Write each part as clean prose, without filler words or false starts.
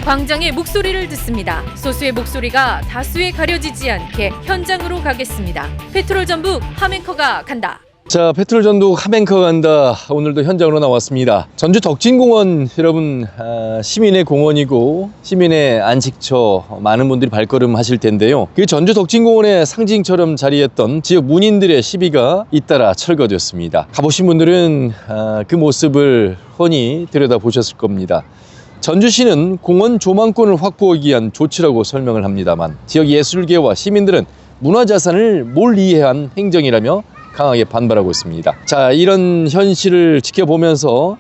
광장의 목소리를 듣습니다. 소수의 목소리가 다수에 가려지지 않게 현장으로 가겠습니다. 페트롤 전북 함앵커가 간다. 자, 페트롤 전북 함앵커가 간다. 오늘도 현장으로 나왔습니다. 전주 덕진공원, 여러분, 시민의 공원이고 시민의 안식처, 많은 분들이 발걸음 하실 텐데요. 그 전주 덕진공원의 상징처럼 자리했던 지역 문인들의 시비가 잇따라 철거되었습니다. 가보신 분들은 그 모습을 훤히 들여다보셨을 겁니다. 전주시는 공원 조망권을 확보하기 위한 조치라고 설명을 합니다만, 지역 예술계와 시민들은 문화자산을 몰이해한 행정이라며 강하게 반발하고 있습니다. 자, 이런 현실을 지켜보면서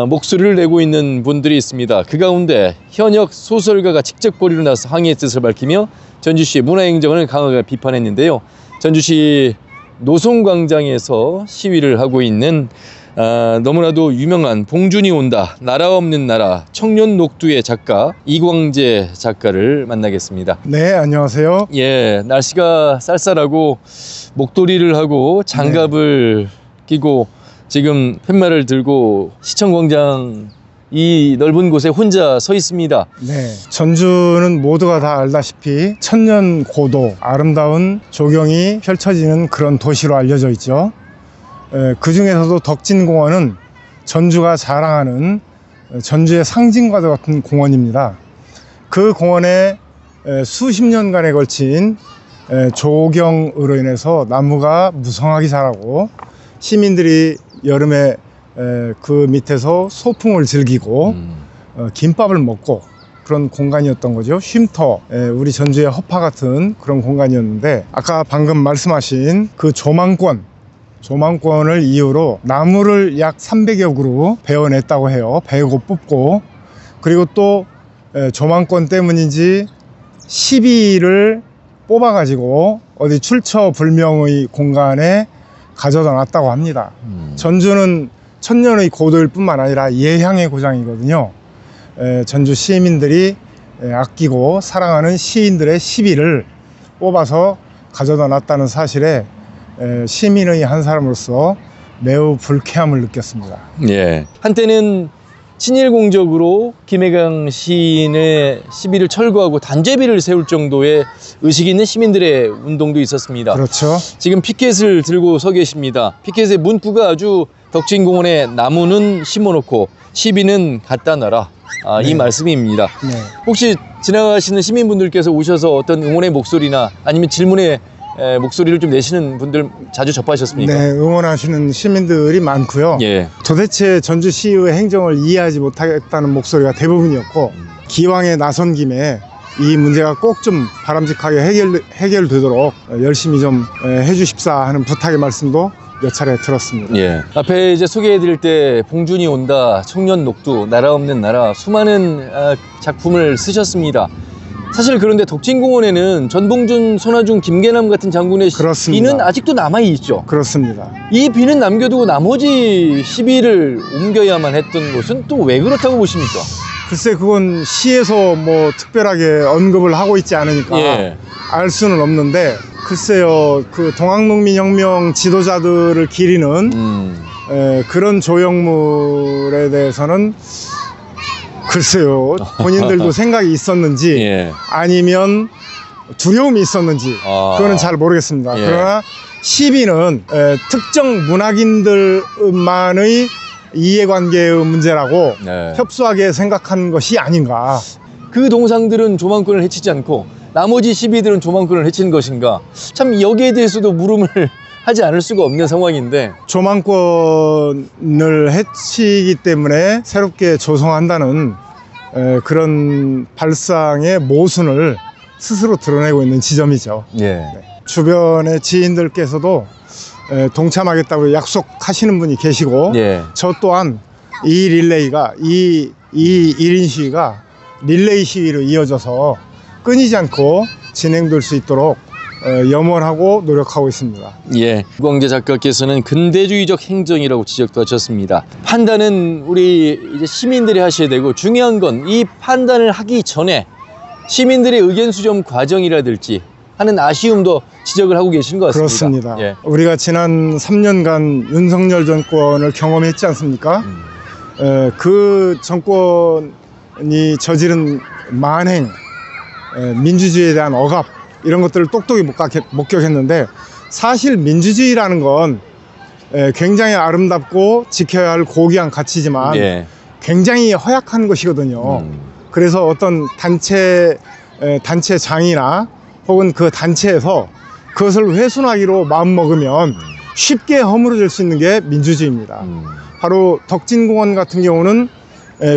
목소리를 내고 있는 분들이 있습니다. 그 가운데 현역 소설가가 직접 거리로 나서 항의의 뜻을 밝히며 전주시의 문화행정을 강하게 비판했는데요. 전주시 노송광장에서 시위를 하고 있는 너무나도 유명한 봉준이 온다, 나라 없는 나라, 청년 녹두의 작가 이광재 작가를 만나겠습니다. 네, 안녕하세요. 예, 날씨가 쌀쌀하고 목도리를 하고 장갑을 끼고 지금 팻말을 들고 시청광장 이 넓은 곳에 혼자 서 있습니다. 네, 전주는 모두가 다 알다시피 천년 고도, 아름다운 조경이 펼쳐지는 그런 도시로 알려져 있죠. 그 중에서도 덕진공원은 전주가 자랑하는 전주의 상징과도 같은 공원입니다. 그 공원에 수십 년간에 걸친 조경으로 인해서 나무가 무성하게 자라고 시민들이 여름에 그 밑에서 소풍을 즐기고 김밥을 먹고 그런 공간이었던 거죠. 쉼터, 우리 전주의 허파 같은 그런 공간이었는데, 아까 방금 말씀하신 그 조망권을 이유로 나무를 약 300여 그루 베어냈다고 해요. 베고 뽑고, 그리고 또 조망권 때문인지 시비를 뽑아가지고 어디 출처불명의 공간에 가져다 놨다고 합니다. 전주는 천년의 고도일 뿐만 아니라 예향의 고장이거든요. 전주 시민들이 아끼고 사랑하는 시인들의 시비를 뽑아서 가져다 놨다는 사실에 시민의 한 사람으로서 매우 불쾌함을 느꼈습니다. 예, 한때는 친일공적으로 김해강 시인의 시비를 철거하고 단죄비를 세울 정도의 의식이 있는 시민들의 운동도 있었습니다. 그렇죠. 지금 피켓을 들고 서 계십니다. 피켓의 문구가 아주 덕진공원에 나무는 심어놓고 시비는 갖다 놔라, 이 네. 말씀입니다. 네. 혹시 지나가시는 시민분들께서 오셔서 어떤 응원의 목소리나 아니면 질문의 목소리를 좀 내시는 분들 자주 접하셨습니까? 네, 응원하시는 시민들이 많고요. 예. 도대체 전주시의 행정을 이해하지 못하겠다는 목소리가 대부분이었고, 기왕에 나선 김에 이 문제가 꼭 좀 바람직하게 해결되도록 열심히 좀 해주십사 하는 부탁의 말씀도 몇 차례 들었습니다. 예. 앞에 이제 소개해드릴 때 봉준이 온다, 청년 녹두, 나라 없는 나라, 수많은 작품을 쓰셨습니다. 사실 그런데 덕진공원에는 전봉준, 손아중, 김계남 같은 장군의 그렇습니다. 비는 아직도 남아있죠. 그렇습니다. 이 비는 남겨두고 나머지 시비를 옮겨야만 했던 것은 또 왜 그렇다고 보십니까? 글쎄, 그건 시에서 뭐 특별하게 언급을 하고 있지 않으니까 예. 알 수는 없는데, 글쎄요, 그 동학농민혁명 지도자들을 기리는 그런 조형물에 대해서는 글쎄요, 본인들도 생각이 있었는지 예. 아니면 두려움이 있었는지 그거는 잘 모르겠습니다. 예. 그러나 시비는 특정 문학인들만의 이해관계의 문제라고 네. 협소하게 생각한 것이 아닌가. 그 동상들은 조망권을 해치지 않고 나머지 시비들은 조망권을 해치는 것인가? 참 여기에 대해서도 물음을 하지 않을 수가 없는 상황인데, 조망권을 해치기 때문에 새롭게 조성한다는 그런 발상의 모순을 스스로 드러내고 있는 지점이죠. 예. 주변의 지인들께서도 동참하겠다고 약속하시는 분이 계시고, 예. 저 또한 이 릴레이가 이 1인 시위가 릴레이 시위로 이어져서 끊이지 않고 진행될 수 있도록 염원하고 노력하고 있습니다. 예, 이광재 작가께서는 근대주의적 행정이라고 지적도 하셨습니다. 판단은 우리 이제 시민들이 하셔야 되고, 중요한 건 이 판단을 하기 전에 시민들의 의견 수렴 과정이라든지 하는 아쉬움도 지적을 하고 계신 것 같습니다. 그렇습니다. 예. 우리가 지난 3년간 윤석열 정권을 경험했지 않습니까? 그 정권이 정권이 저지른 만행, 민주주의에 대한 억압 이런 것들을 똑똑히 목격했는데, 사실 민주주의라는 건 굉장히 아름답고 지켜야 할 고귀한 가치지만 예. 굉장히 허약한 것이거든요. 그래서 어떤 단체장이나 혹은 그 단체에서 그것을 훼손하기로 마음먹으면 쉽게 허물어질 수 있는 게 민주주의입니다. 바로 덕진공원 같은 경우는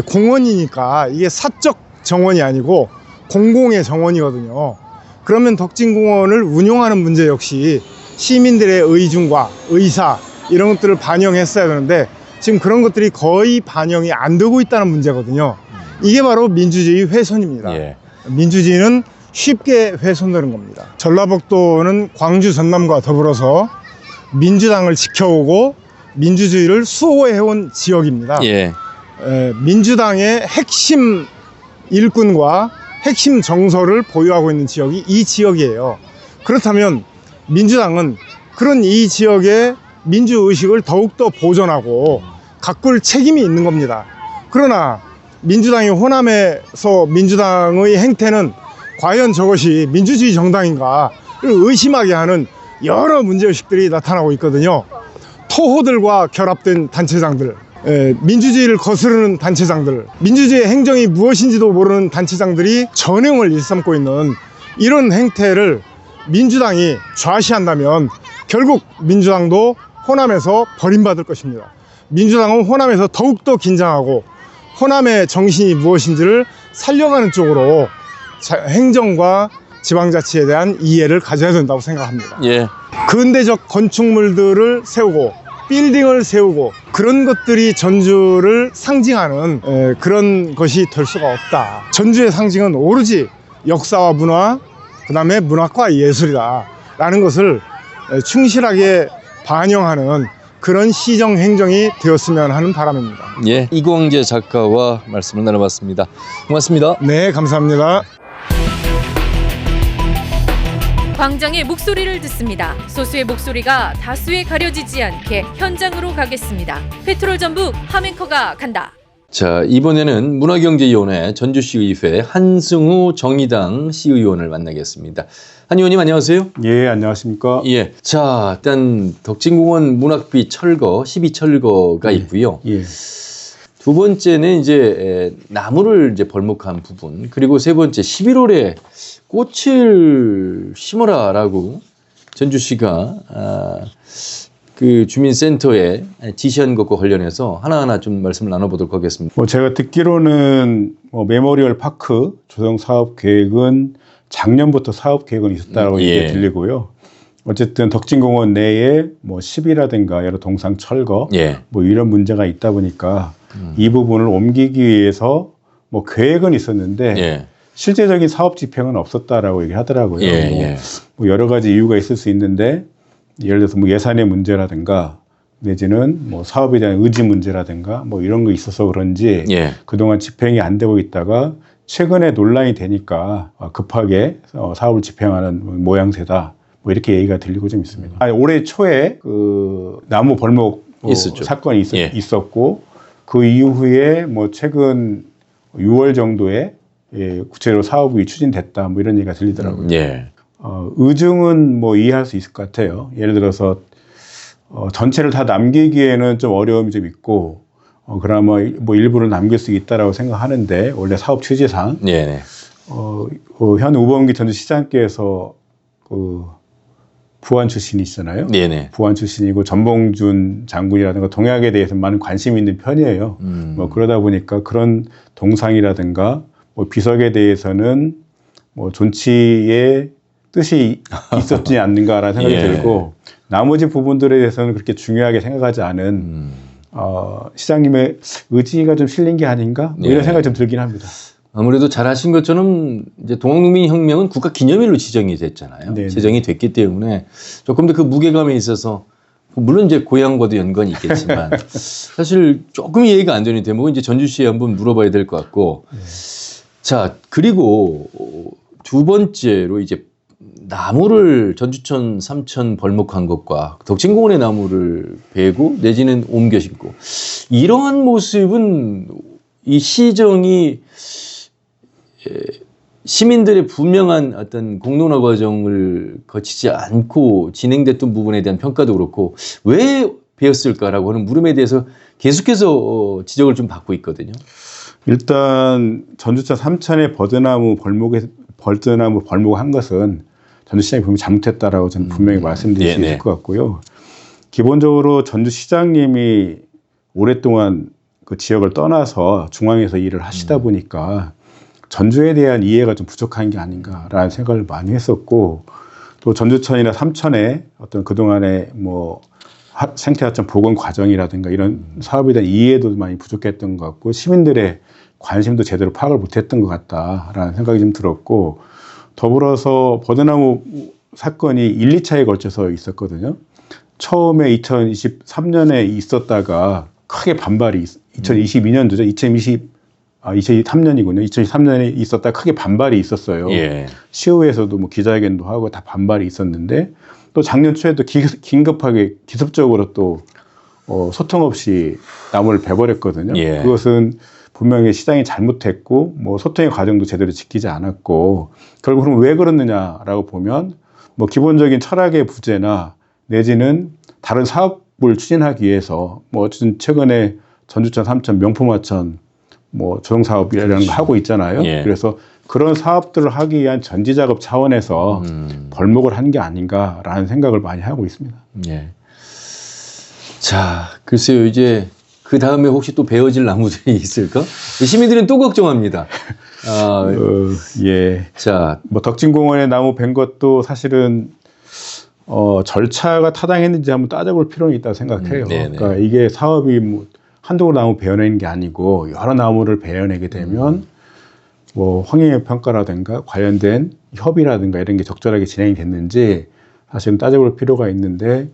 공원이니까 이게 사적 정원이 아니고 공공의 정원이거든요. 그러면 덕진공원을 운영하는 문제 역시 시민들의 의중과 의사 이런 것들을 반영했어야 되는데, 지금 그런 것들이 거의 반영이 안 되고 있다는 문제거든요. 이게 바로 민주주의 훼손입니다. 예. 민주주의는 쉽게 훼손되는 겁니다. 전라북도는 광주 전남과 더불어서 민주당을 지켜오고 민주주의를 수호해온 지역입니다. 예. 민주당의 핵심 일꾼과 핵심 정서를 보유하고 있는 지역이 이 지역이에요. 그렇다면 민주당은 그런 이 지역의 민주의식을 더욱더 보존하고 가꿀 책임이 있는 겁니다. 그러나 민주당이 호남에서 민주당의 행태는 과연 저것이 민주주의 정당인가를 의심하게 하는 여러 문제의식들이 나타나고 있거든요. 토호들과 결합된 단체장들, 민주주의를 거스르는 단체장들, 민주주의 행정이 무엇인지도 모르는 단체장들이 전형을 일삼고 있는 이런 행태를 민주당이 좌시한다면 결국 민주당도 호남에서 버림받을 것입니다. 민주당은 호남에서 더욱더 긴장하고 호남의 정신이 무엇인지를 살려가는 쪽으로 행정과 지방자치에 대한 이해를 가져야 된다고 생각합니다. 예. 근대적 건축물들을 세우고 빌딩을 세우고 그런 것들이 전주를 상징하는 그런 것이 될 수가 없다. 전주의 상징은 오로지 역사와 문화, 그 다음에 문학과 예술이다 라는 것을 충실하게 반영하는 그런 시정 행정이 되었으면 하는 바람입니다. 예. 이광재 작가와 말씀을 나눠봤습니다. 고맙습니다. 네, 감사합니다. 광장의 목소리를 듣습니다. 소수의 목소리가 다수에 가려지지 않게 현장으로 가겠습니다. 페트롤 전북 함앵커가 간다. 자, 이번에는 문화경제위원회 전주시의회 한승우 정의당 시의원을 만나겠습니다. 한 의원님 안녕하세요. 예, 안녕하십니까. 예. 자, 일단 덕진공원 문학비 철거, 12철거가 있고요. 예. 두 번째는 이제 나무를 이제 벌목한 부분, 그리고 세 번째 11월에 꽃을 심어라라고 전주시가 그 주민센터에 지시한 것과 관련해서 하나하나 좀 말씀을 나눠보도록 하겠습니다. 뭐 제가 듣기로는 메모리얼 파크 조성 사업 계획은 작년부터 사업 계획은 있었다고 얘기 들리고요. 어쨌든 덕진공원 내에 뭐 습이라든가 여러 동상 철거 뭐 이런 문제가 있다 보니까 이 부분을 옮기기 위해서 뭐 계획은 있었는데 실제적인 사업 집행은 없었다라고 얘기를 하더라고요. 뭐 여러 가지 이유가 있을 수 있는데 예를 들어서 뭐 예산의 문제라든가 내지는 뭐 사업에 대한 의지 문제라든가 뭐 이런 거 있어서 그런지 그동안 집행이 안 되고 있다가 최근에 논란이 되니까 급하게 사업을 집행하는 모양새다. 뭐 이렇게 얘기가 들리고 좀 있습니다. 올해 초에 그 나무 벌목 사건이 있었고 그 이후에 뭐 최근 6월 정도에 구체적으로 사업이 추진됐다. 뭐 이런 얘기가 들리더라고요. 의중은 뭐 이해할 수 있을 것 같아요. 예를 들어서 전체를 다 남기기에는 좀 어려움이 좀 있고 그나마 뭐 일부를 남길 수 있다라고 생각하는데 원래 사업 취지상 현 우범기 전주시장께서 그 부안 출신이시잖아요. 부안 출신이고 전봉준 장군이라든가 동약에 대해서 많은 관심이 있는 편이에요. 뭐 그러다 보니까 그런 동상이라든가 뭐 비석에 대해서는 뭐 존치의 뜻이 있었지 않는가라는 생각이 들고 나머지 부분들에 대해서는 그렇게 중요하게 생각하지 않은 시장님의 의지가 좀 실린 게 아닌가 뭐 이런 생각이 좀 들긴 합니다. 아무래도 잘 하신 것처럼 이제 동학농민혁명은 국가 기념일로 지정이 됐잖아요. 제정이 됐기 때문에 조금 더 그 무게감에 있어서 물론 이제 고향과도 연관이 있겠지만 사실 조금 이해가 안 되는 대목은 이제 전주시에 한번 물어봐야 될 것 같고 자 그리고 두 번째로 이제 나무를 전주천 삼천 벌목한 것과 덕진공원의 나무를 베고 내지는 옮겨 심고 이러한 모습은 이 시정이 시민들의 분명한 어떤 공론화 과정을 거치지 않고 진행됐던 부분에 대한 평가도 그렇고 왜 배웠을까라고 하는 물음에 대해서 계속해서 지적을 좀 받고 있거든요. 일단 전주천 삼천의 버드나무 벌목을 한 것은 전주시장이 분명히 잘못했다라고 저는 분명히 말씀드릴 수 있을 것 같고요. 기본적으로 전주시장님이 오랫동안 그 지역을 떠나서 중앙에서 일을 하시다 보니까 전주에 대한 이해가 좀 부족한 게 아닌가라는 생각을 많이 했었고, 또 전주천이나 삼천의 어떤 그동안의 뭐 생태하천 복원 과정이라든가 이런 사업에 대한 이해도 많이 부족했던 것 같고, 시민들의 관심도 제대로 파악을 못했던 것 같다라는 생각이 좀 들었고, 더불어서 버드나무 사건이 1, 2차에 걸쳐서 있었거든요. 처음에 2023년에 있었다가 크게 반발이 2022년도죠. 2023년이군요. 2023년에 있었다 크게 반발이 있었어요. 예. 시의회에서도 뭐 기자회견도 하고 다 반발이 있었는데, 또 작년 초에도 긴급하게 기습적으로 또 소통 없이 나무를 베버렸거든요. 예. 그것은 분명히 시장이 잘못했고 뭐 소통의 과정도 제대로 지키지 않았고, 결국은 왜 그렇느냐라고 보면 뭐 기본적인 철학의 부재나 내지는 다른 사업을 추진하기 위해서 뭐 어쨌든 최근에 전주천, 삼천, 명품하천 뭐 조성사업이라는 거 하고 있잖아요. 예. 그래서 그런 사업들을 하기 위한 전지작업 차원에서 벌목을 한 게 아닌가라는 생각을 많이 하고 있습니다. 예. 자, 글쎄요, 이제 그 다음에 혹시 또 베어질 나무들이 있을까? 시민들은 또 걱정합니다. 예. 자, 뭐 덕진공원에 나무 벤 것도 사실은 절차가 타당했는지 한번 따져볼 필요는 있다고 생각해요. 그러니까 이게 사업이 뭐 한두 나무 베어내는 게 아니고 여러 나무를 베어내게 되면 뭐 환경의 평가라든가 관련된 협의라든가 이런 게 적절하게 진행이 됐는지 사실은 따져볼 필요가 있는데,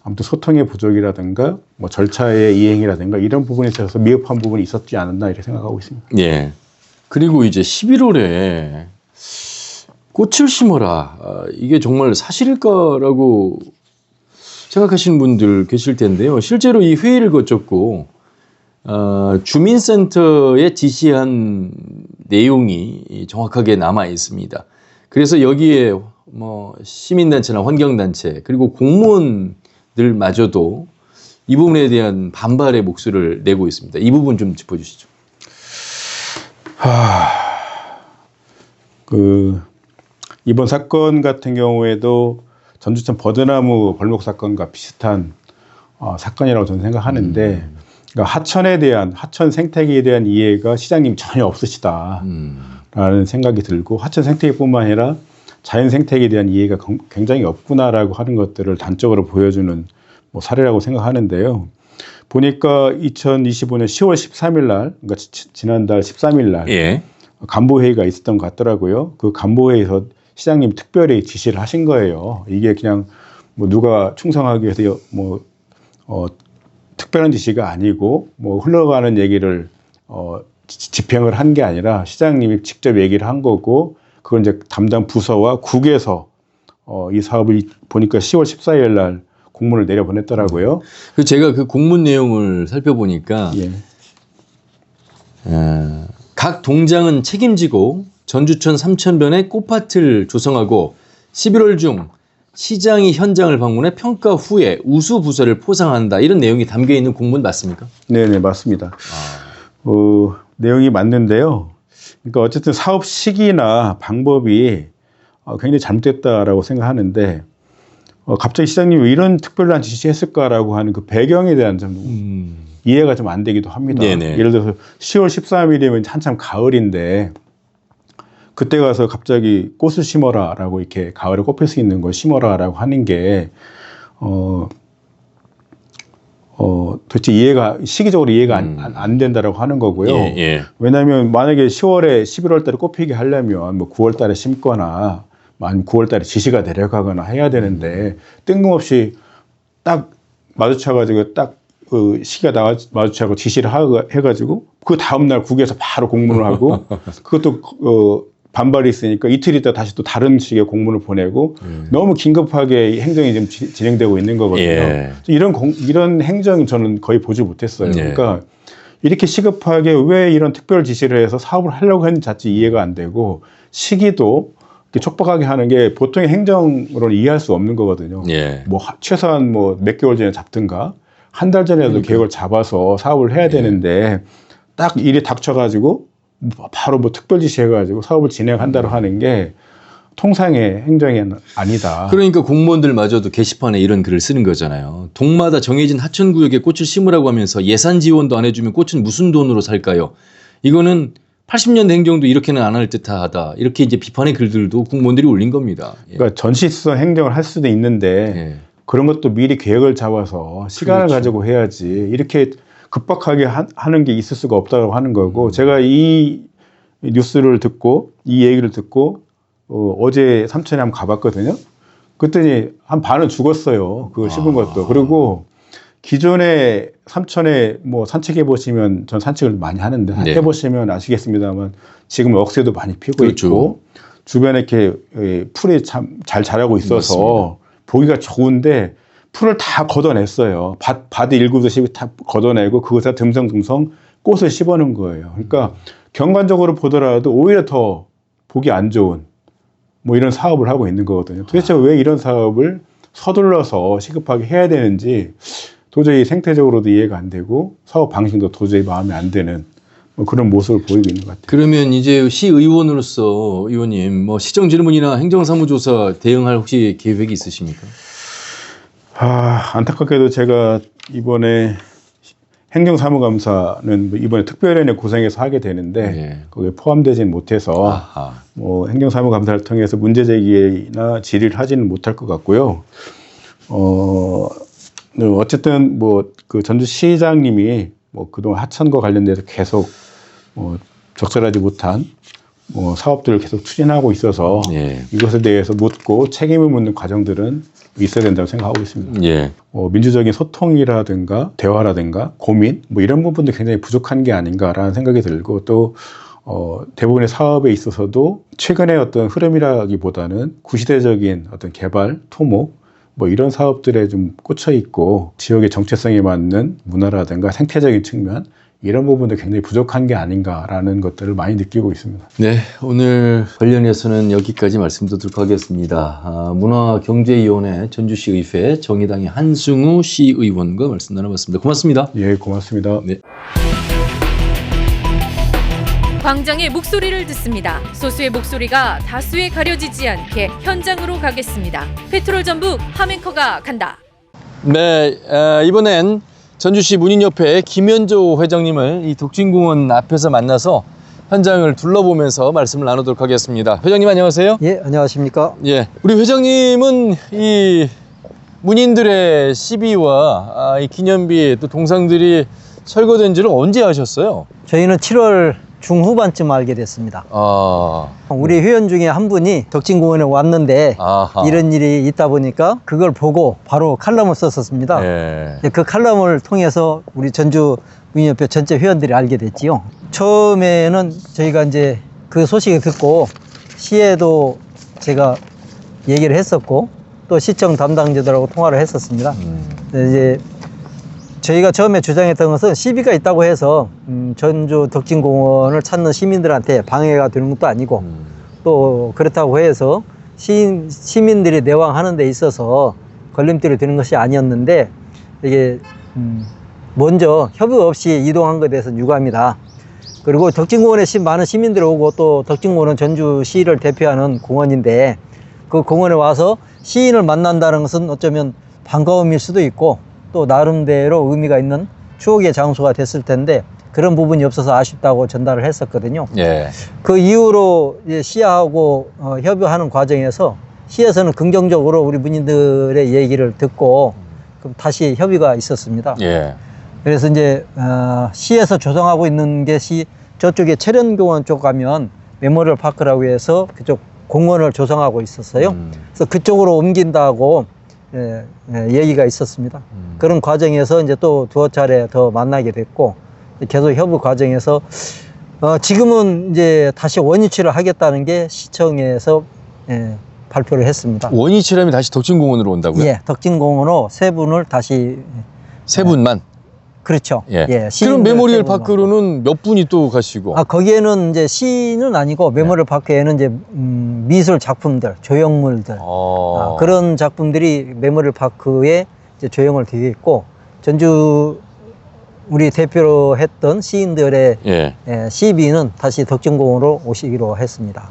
아무튼 소통의 부족이라든가 뭐 절차의 이행이라든가 이런 부분에 있어서 미흡한 부분이 있었지 않았나 이렇게 생각하고 있습니다. 예. 그리고 이제 11월에 꽃을 심어라. 이게 정말 사실일까라고 생각하시는 분들 계실 텐데요. 실제로 이 회의를 거쳤고 주민센터에 지시한 내용이 정확하게 남아 있습니다. 그래서 여기에 뭐 시민단체나 환경단체 그리고 공무원들마저도 이 부분에 대한 반발의 목소리를 내고 있습니다. 이 부분 좀 짚어주시죠. 이번 사건 같은 경우에도 전주천 버드나무 벌목 사건과 비슷한 사건이라고 저는 생각하는데, 그러니까 하천 생태계에 대한 이해가 시장님 전혀 없으시다라는 생각이 들고, 하천 생태계뿐만 아니라 자연 생태계에 대한 이해가 굉장히 없구나라고 하는 것들을 단적으로 보여주는 뭐 사례라고 생각하는데요. 보니까 2025년 10월 13일 날, 그러니까 지난달 13일 날 예. 간부회의가 있었던 것 같더라고요. 그 간부회의에서 시장님 특별히 지시를 하신 거예요. 이게 그냥 뭐 누가 충성하기 위해서 특별한 지시가 아니고 뭐 흘러가는 얘기를 집행을 한 게 아니라 시장님이 직접 얘기를 한 거고, 그건 이제 담당 부서와 국에서 이 사업을 보니까 10월 14일 날 공문을 내려보냈더라고요. 제가 그 공문 내용을 살펴보니까 예. 각 동장은 책임지고 전주천 3,000변의 꽃밭을 조성하고 11월 중 시장이 현장을 방문해 평가 후에 우수 부서를 포상한다. 이런 내용이 담겨 있는 공문 맞습니까? 네네, 맞습니다. 내용이 맞는데요. 그러니까 어쨌든 사업 시기나 방법이 굉장히 잘못됐다라고 생각하는데, 갑자기 시장님이 왜 이런 특별한 지시했을까라고 하는 그 배경에 대한 좀 이해가 좀 안 되기도 합니다. 네네. 예를 들어서 10월 13일이면 한참 가을인데 그때 가서 갑자기 꽃을 심어라라고, 이렇게 가을에 꽃필 수 있는 걸 심어라라고 하는 게 도대체 시기적으로 이해가 안 된다라고 하는 거고요. 예, 예. 왜냐하면 만약에 10월에 11월 달에 꽃피게 하려면 뭐 9월 달에 심거나 아니면 9월 달에 지시가 내려가거나 해야 되는데, 뜬금없이 딱 마주쳐가지고 딱 시기가 마주쳐고 지시를 해가지고 그 다음날 국에서 바로 공문을 하고 그것도 반발이 있으니까 이틀 있다 다시 또 다른 식의 공문을 보내고 너무 긴급하게 행정이 지금 진행되고 있는 거거든요. 예. 이런 행정이 저는 거의 보지 못했어요. 예. 그러니까 이렇게 시급하게 왜 이런 특별 지시를 해서 사업을 하려고 했는지 자체 이해가 안 되고 시기도 이렇게 촉박하게 하는 게 보통의 행정으로는 이해할 수 없는 거거든요. 예. 뭐 최소한 뭐 몇 개월 전에 잡든가 한 달 전에도 계획을 잡아서 사업을 해야 되는데 딱 일이 닥쳐가지고 바로 뭐 특별 지시해가지고 사업을 진행한다고 하는 게 통상의 행정이 아니다. 그러니까 공무원들마저도 게시판에 이런 글을 쓰는 거잖아요. 동마다 정해진 하천구역에 꽃을 심으라고 하면서 예산 지원도 안 해주면 꽃은 무슨 돈으로 살까요? 이거는 80년대 행정도 이렇게는 안 할 듯하다. 이렇게 이제 비판의 글들도 공무원들이 올린 겁니다. 예. 그러니까 전시성 행정을 할 수도 있는데 예. 그런 것도 미리 계획을 잡아서 시간을 그렇죠. 가지고 해야지 이렇게 급박하게 하는 게 있을 수가 없다고 하는 거고 제가 이 뉴스를 듣고 이 얘기를 듣고 어제 삼천에 한번 가봤거든요. 그랬더니 한 반은 죽었어요. 그거 씹은 것도. 그리고 기존에 삼천에 뭐 산책해 보시면 전 산책을 많이 하는데 네. 해보시면 아시겠습니다만 지금 억새도 많이 피고 그렇죠. 있고 주변에 이렇게 풀이 참 잘 자라고 있어서 맞습니다. 보기가 좋은데 풀을 다 걷어냈어요. 밭 일구듯이 다 걷어내고 그것에 듬성듬성 꽃을 씹어놓은 거예요. 그러니까 경관적으로 보더라도 오히려 더 보기 안 좋은 뭐 이런 사업을 하고 있는 거거든요. 도대체 왜 이런 사업을 서둘러서 시급하게 해야 되는지 도저히 생태적으로도 이해가 안 되고 사업 방식도 도저히 마음에 안 드는 뭐 그런 모습을 보이고 있는 것 같아요. 그러면 이제 시의원으로서 의원님 뭐 시정 질문이나 행정사무조사 대응할 혹시 계획이 있으십니까? 안타깝게도 제가 이번에 행정사무감사는 이번에 특별위원회 구성해서 하게 되는데 예. 거기에 포함되진 못해서 아하. 뭐 행정사무감사를 통해서 문제 제기나 질의를 하지는 못할 것 같고요. 어쨌든 뭐 그 전주시장님이 뭐 그동안 하천과 관련돼서 계속 적절하지 못한 뭐 사업들을 계속 추진하고 있어서 예. 이것에 대해서 묻고 책임을 묻는 과정들은 있어야 된다고 생각하고 있습니다. 예. 민주적인 소통이라든가 대화라든가 고민 뭐 이런 부분도 굉장히 부족한 게 아닌가라는 생각이 들고 또 대부분의 사업에 있어서도 최근의 어떤 흐름이라기보다는 구시대적인 어떤 개발, 토목 뭐 이런 사업들에 좀 꽂혀 있고 지역의 정체성에 맞는 문화라든가 생태적인 측면 이런 부분도 굉장히 부족한 게 아닌가라는 것들을 많이 느끼고 있습니다. 네, 오늘 관련해서는 여기까지 말씀드리도록 하겠습니다. 문화경제위원회 전주시의회 정의당의 한승우 시의원과 말씀 나눠봤습니다. 고맙습니다. 예, 고맙습니다. 네. 광장의 목소리를 듣습니다. 소수의 목소리가 다수에 가려지지 않게 현장으로 가겠습니다. 페트롤 전북 함앵커가 간다. 네, 이번엔 전주시 문인협회 김현조 회장님을 이 덕진공원 앞에서 만나서 현장을 둘러보면서 말씀을 나누도록 하겠습니다. 회장님 안녕하세요. 예, 안녕하십니까. 예, 우리 회장님은 이 문인들의 시비와 이 기념비 또 동상들이 철거된지를 언제 아셨어요? 저희는 7월 중후반쯤 알게 됐습니다. 우리 회원 중에 한 분이 덕진공원에 왔는데 아하. 이런 일이 있다 보니까 그걸 보고 바로 칼럼을 썼었습니다. 예. 그 칼럼을 통해서 우리 전주 문인협회 전체 회원들이 알게 됐지요. 처음에는 저희가 이제 그 소식을 듣고 시에도 제가 얘기를 했었고 또 시청 담당자들하고 통화를 했었습니다. 이제 저희가 처음에 주장했던 것은 시비가 있다고 해서 전주 덕진공원을 찾는 시민들한테 방해가 되는 것도 아니고 또 그렇다고 해서 시민들이 내왕하는 데 있어서 걸림돌이 되는 것이 아니었는데 이게 먼저 협의 없이 이동한 것에 대해서는 유감이다. 그리고 덕진공원에 많은 시민들이 오고 또 덕진공원은 전주시를 대표하는 공원인데 그 공원에 와서 시인을 만난다는 것은 어쩌면 반가움일 수도 있고 또 나름대로 의미가 있는 추억의 장소가 됐을 텐데 그런 부분이 없어서 아쉽다고 전달을 했었거든요. 예. 그 이후로 이제 시하고 협의하는 과정에서 시에서는 긍정적으로 우리 문인들의 얘기를 듣고 그럼 다시 협의가 있었습니다. 예. 그래서 이제 시에서 조성하고 있는 것이 저쪽에 철연공원 쪽 가면 메모리얼 파크라고 해서 그쪽 공원을 조성하고 있었어요. 그래서 그쪽으로 옮긴다고 얘기가 있었습니다. 그런 과정에서 이제 또 두어 차례 더 만나게 됐고 계속 협의 과정에서 지금은 이제 다시 원위치를 하겠다는 게 시청에서 발표를 했습니다. 원위치라면 다시 덕진공원으로 온다고요? 예, 덕진공원으로 세 분을 다시 세 분만? 그렇죠. 예. 예, 그럼 메모리얼 세분으로. 파크로는 몇 분이 또 가시고? 아, 거기에는 이제 시는 아니고 메모리얼 파크에는 이제 미술 작품들, 조형물들 그런 작품들이 메모리얼 파크에 이제 조형을 되어 있고 전주 우리 대표로 했던 시인들의 예. 시비는 다시 덕진공원으로 오시기로 했습니다.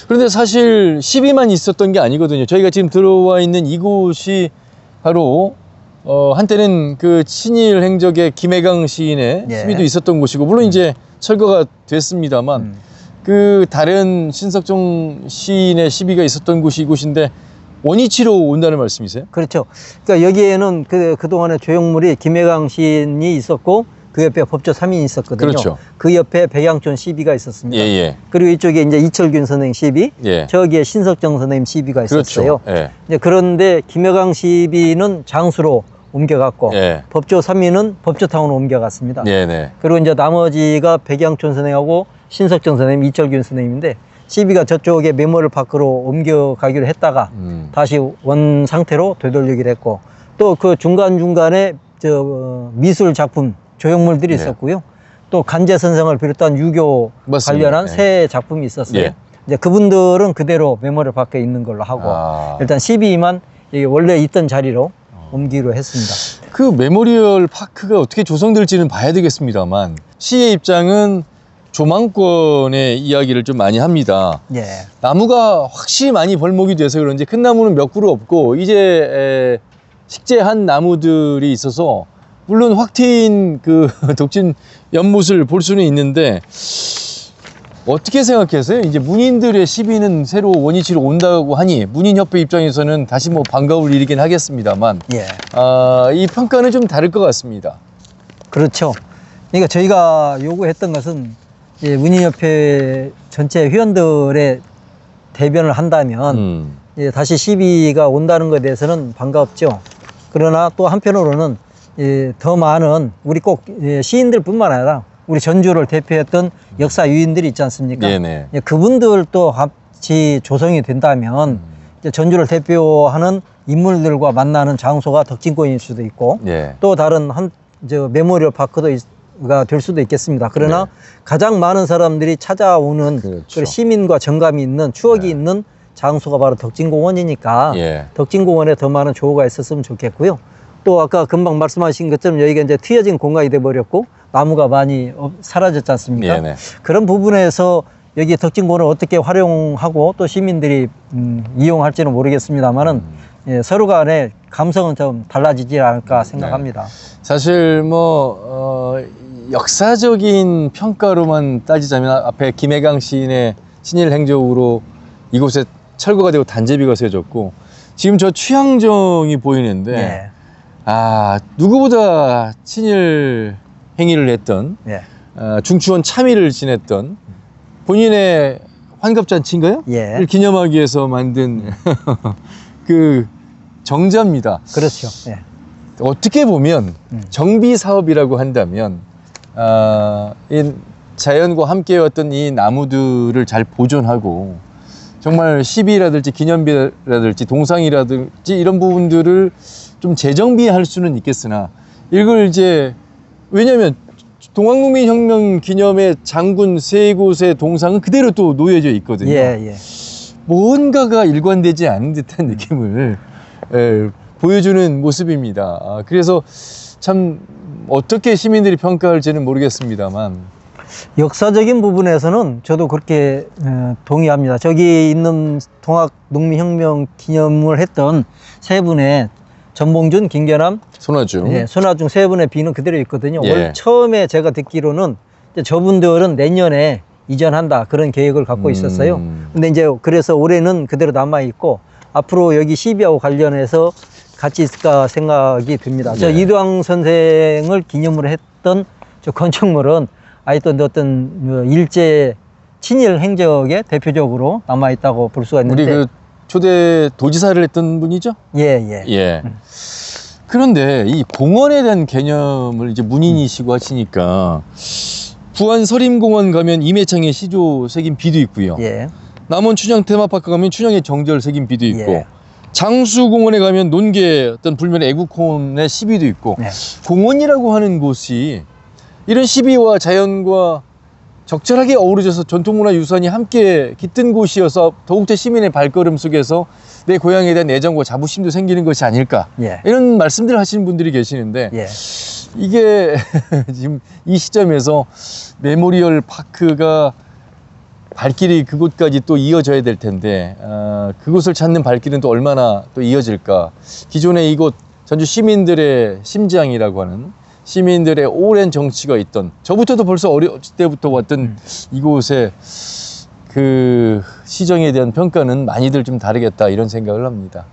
그런데 사실 시비만 있었던 게 아니거든요. 저희가 지금 들어와 있는 이곳이 바로 한때는 그 친일 행적의 김해강 시인의 예. 시비도 있었던 곳이고, 물론 이제 철거가 됐습니다만 그 다른 신석정 시인의 시비가 있었던 곳이 이곳인데 원위치로 온다는 말씀이세요? 그렇죠. 그러니까 여기에는 그동안에 조형물이 김해강 시인이 있었고 그 옆에 법조 3인이 있었거든요. 그렇죠. 그 옆에 백양촌 시비가 있었습니다. 예. 그리고 이쪽에 이제 이철균 선생님 시비, 예. 저기에 신석정 선생님 시비가 있었어요. 그렇죠. 예. 이제 그런데 김해강 시비는 장수로 옮겨갔고 예. 법조 3인은 법조타운으로 옮겨갔습니다. 네네. 그리고 이제 나머지가 백양촌 선생하고 신석정 선생님, 이철균 선생님인데 시비가 저쪽에 메모리얼 파크로 옮겨가기로 했다가 다시 원 상태로 되돌리기로 했고, 또 그 중간중간에 미술 작품, 조형물들이 네. 있었고요. 또 간제선생을 비롯한 유교 맞습니다. 관련한 네. 새 작품이 있었어요. 예. 이제 그분들은 그대로 메모리얼 파크에 있는 걸로 하고 일단 시비만 원래 있던 자리로 옮기기로 했습니다. 그 메모리얼 파크가 어떻게 조성될지는 봐야 되겠습니다만, 시의 입장은 조망권의 이야기를 좀 많이 합니다. 예. 나무가 확실히 많이 벌목이 돼서 그런지 큰 나무는 몇 그루 없고 이제 식재한 나무들이 있어서 물론 확 트인 그 덕진 연못을 볼 수는 있는데, 어떻게 생각하세요? 이제 문인들의 시비는 새로 원위치로 온다고 하니 문인협회 입장에서는 다시 뭐 반가울 일이긴 하겠습니다만, 예. 이 평가는 좀 다를 것 같습니다. 그렇죠. 그러니까 저희가 요구했던 것은 이제 문인협회 전체 회원들의 대변을 한다면 이제 다시 시비가 온다는 것에 대해서는 반갑죠. 그러나 또 한편으로는 더 많은 우리 꼭 시인들뿐만 아니라 우리 전주를 대표했던 역사 유인들이 있지 않습니까? 네네. 그분들도 같이 조성이 된다면 이제 전주를 대표하는 인물들과 만나는 장소가 덕진공원일 수도 있고 예. 또 다른 메모리얼 파크가 될 수도 있겠습니다. 그러나 네. 가장 많은 사람들이 찾아오는 그렇죠. 그 시민과 정감이 있는 추억이 있는 장소가 바로 덕진공원이니까 예. 덕진공원에 더 많은 조우가 있었으면 좋겠고요. 또 아까 금방 말씀하신 것처럼 여기가 이제 트여진 공간이 돼 버렸고 나무가 많이 사라졌지 않습니까? 네네. 그런 부분에서 여기 덕진공원을 어떻게 활용하고 또 시민들이 이용할지는 모르겠습니다만은 서로 간의 감성은 좀 달라지지 않을까 생각합니다. 사실 역사적인 평가로만 따지자면 앞에 김해강 시인의 친일 행적으로 이곳에 철거가 되고 단제비가 세워졌고, 지금 저 취향정이 보이는데 네. 누구보다 친일 행위를 했던 중추원 참의를 지냈던 본인의 환갑잔치인가요? 예. 를 기념하기 위해서 만든 그 정자입니다. 그렇죠. 예. 어떻게 보면 정비 사업이라고 한다면 이 자연과 함께였던 이 나무들을 잘 보존하고 정말 시비라든지 기념비라든지 동상이라든지 이런 부분들을 좀 재정비할 수는 있겠으나, 이걸 이제 왜냐하면 동학농민혁명 기념의 장군 세 곳의 동상은 그대로 또 놓여져 있거든요. 예. 뭔가가 일관되지 않은 듯한 느낌을 보여주는 모습입니다. 그래서 참 어떻게 시민들이 평가할지는 모르겠습니다만, 역사적인 부분에서는 저도 그렇게 동의합니다. 저기 있는 동학농민혁명 기념을 했던 세 분의 전봉준, 김계남, 손아중. 손아중 세 분의 비는 그대로 있거든요. 예. 처음에 제가 듣기로는 이제 저분들은 내년에 이전한다 그런 계획을 갖고 있었어요. 근데 이제 그래서 올해는 그대로 남아 있고 앞으로 여기 시비하고 관련해서 같이 있을까 생각이 듭니다. 저 이도항 선생을 기념으로 했던 저 건축물은 아직도 어떤 일제 친일 행적의 대표적으로 남아 있다고 볼 수가 있는데. 우리 그 초대 도지사를 했던 분이죠? 예. 그런데 이 공원에 대한 개념을 이제 문인이시고 하시니까, 부안 서림공원 가면 임해창의 시조 새긴 비도 있고요. 예. 남원 춘향 테마파크 가면 춘향의 정절 새긴 비도 있고, 예. 장수공원에 가면 논계 어떤 불면의 애국공원의 시비도 있고 네. 공원이라고 하는 곳이 이런 시비와 자연과 적절하게 어우러져서 전통문화유산이 함께 깃든 곳이어서 더욱더 시민의 발걸음 속에서 내 고향에 대한 애정과 자부심도 생기는 것이 아닐까 예. 이런 말씀들을 하시는 분들이 계시는데 예. 이게 지금 이 시점에서 메모리얼 파크가 발길이 그곳까지 또 이어져야 될 텐데 그곳을 찾는 발길은 또 얼마나 또 이어질까. 기존에 이곳 전주 시민들의 심장이라고 하는 시민들의 오랜 정치가 있던 저부터도 벌써 어렸을 때부터 왔던 이곳의 그 시정에 대한 평가는 많이들 좀 다르겠다 이런 생각을 합니다.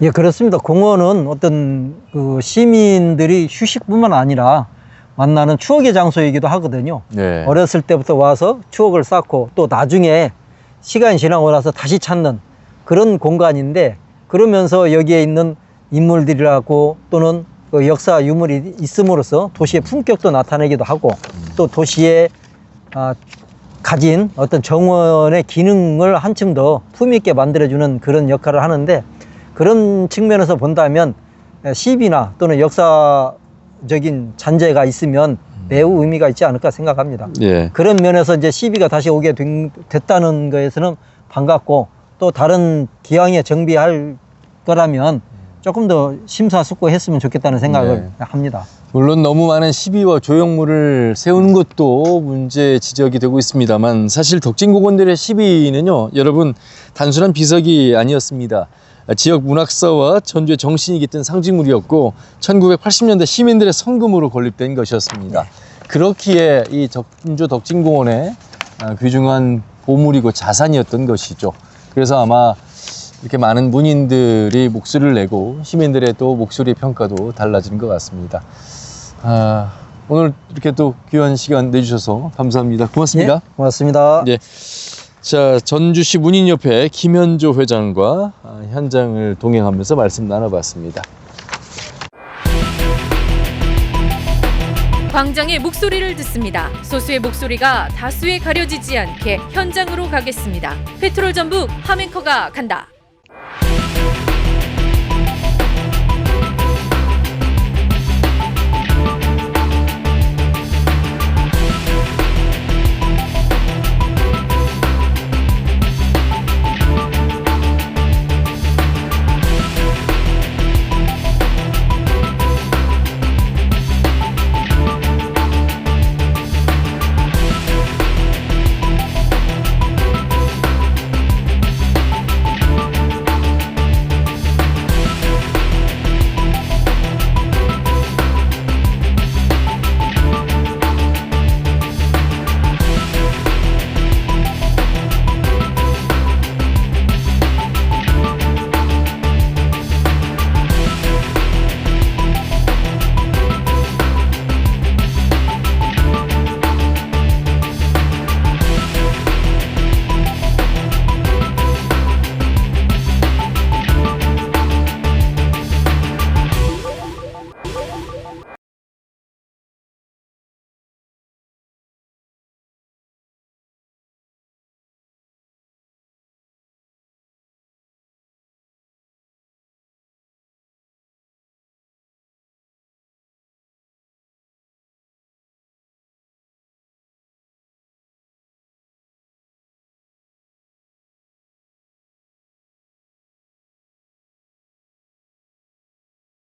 예, 그렇습니다. 공원은 어떤 그 시민들이 휴식뿐만 아니라 만나는 추억의 장소이기도 하거든요. 네. 어렸을 때부터 와서 추억을 쌓고 또 나중에 시간이 지나고 나서 다시 찾는 그런 공간인데, 그러면서 여기에 있는 인물들이라고 또는 그 역사 유물이 있음으로써 도시의 품격도 나타내기도 하고 또 도시의 가진 어떤 정원의 기능을 한층 더 품있게 만들어주는 그런 역할을 하는데, 그런 측면에서 본다면 시비나 또는 역사적인 잔재가 있으면 매우 의미가 있지 않을까 생각합니다. 예. 그런 면에서 이제 시비가 다시 오게 됐다는 것에서는 반갑고, 또 다른 기왕에 정비할 거라면 조금 더 심사숙고했으면 좋겠다는 생각을 합니다. 물론 너무 많은 시비와 조형물을 세우는 것도 문제 지적이 되고 있습니다만, 사실 덕진공원들의 시비는요, 여러분 단순한 비석이 아니었습니다. 지역 문학사와 전주의 정신이 깃든 상징물이었고 1980년대 시민들의 성금으로 건립된 것이었습니다. 그렇기에 이 전주 덕진공원의 귀중한 보물이고 자산이었던 것이죠. 그래서 아마 이렇게 많은 문인들이 목소리를 내고 시민들의 또 목소리 평가도 달라지는 것 같습니다. 오늘 이렇게 또 귀한 시간 내주셔서 감사합니다. 고맙습니다. 예, 고맙습니다. 예. 자, 전주시 문인협회 김현조 회장과 현장을 동행하면서 말씀 나눠봤습니다. 광장의 목소리를 듣습니다. 소수의 목소리가 다수에 가려지지 않게 현장으로 가겠습니다. 페트롤 전북 함앵커가 간다.